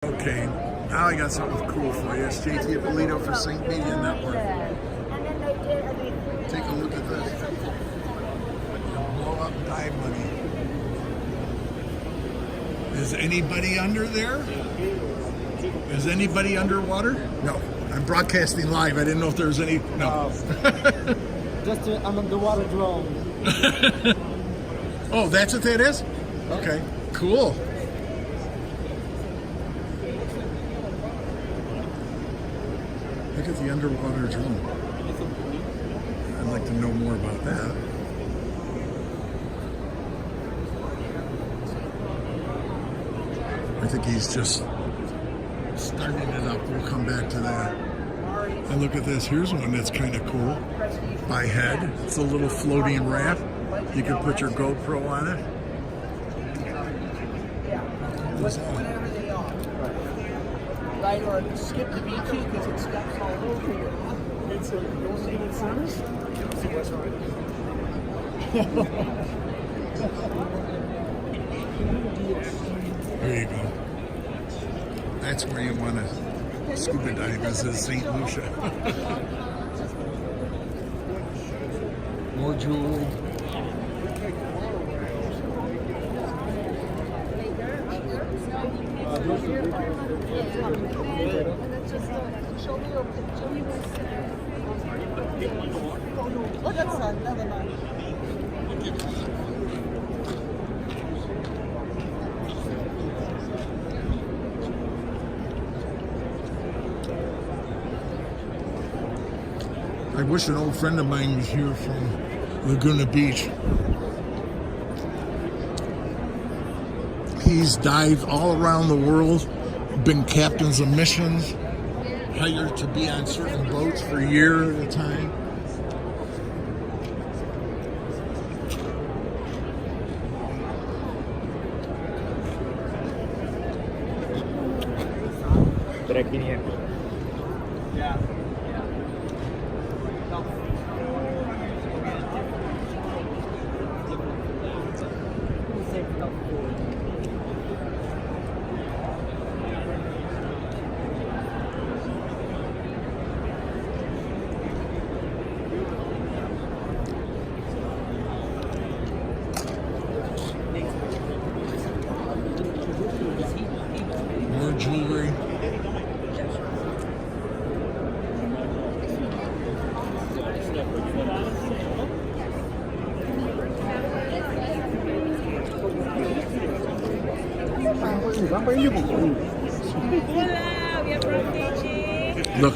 Okay, now I got something cool for you. It's JT Ippolito for Sync Media Network. Take a look at this. Blow up dive money. Is anybody under there? Is anybody underwater? No. I'm broadcasting live. I didn't know if there was any. No. Just an underwater drone. Oh, that's what that is? Okay, cool. Look at the underwater drone. I'd like to know more about that. I think he's just starting it up. We'll come back to that. And look at this. Here's one that's kind of cool. By head. It's a little floating raft. You can put your GoPro on it. Whatever they are. Right, or skip the B2 because it steps all over you. It's a, you want to see what service? See what's right. There you go. That's where you want to scuba dive, is in St. Lucia. More jewelry. Oh, that's never mind. I wish an old friend of mine was here from Laguna Beach. He's dived all around the world, been captains of missions, hired to be on certain boats for a year at a time. Yeah. More jewelry. Look,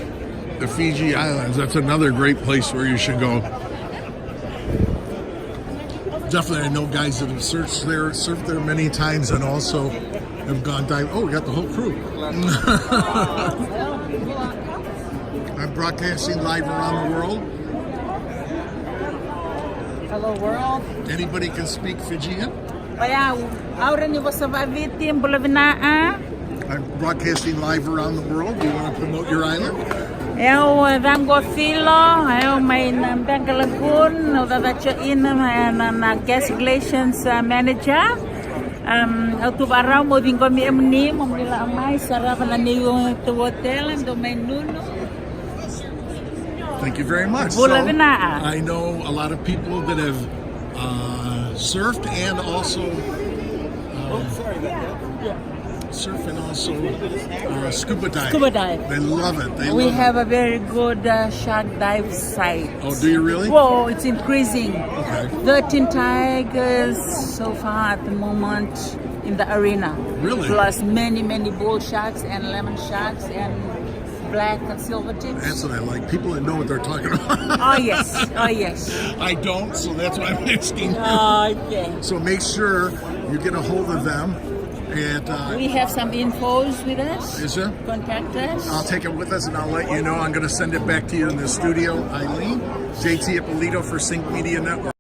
the Fiji Islands, that's another great place where you should go. Definitely, I know guys that have surfed there many times and also have gone diving. Oh, we got the whole crew. I'm broadcasting live around the world. Hello, world. Anybody can speak Fijian. I'm broadcasting live around the world. Do you want to promote your island? Eu vengo filo, eu may vengo lagoon, na guest relations manager. Eu tubarão mo vingo mi emni, mo mila mai sarava na niyo to hotel do may nuno. Thank you very much. So, I know a lot of people that have surfed and also surf and also scuba dive. Scuba dive. They love it. We have a very good shark dive site. Oh, do you really? Whoa, it's increasing. Okay. 13 tigers so far at the moment in the arena. Really? Plus many bull sharks and lemon sharks and black and silver tips. That's what I like. People that know what they're talking about. Oh yes. I don't, so that's why I'm asking. Okay. So make sure you get a hold of them. And, we have some infos with us. Is there? Contact us. I'll take it with us and I'll let you know. I'm going to send it back to you in the studio. Eileen, JT Ippolito for Sync Media Network.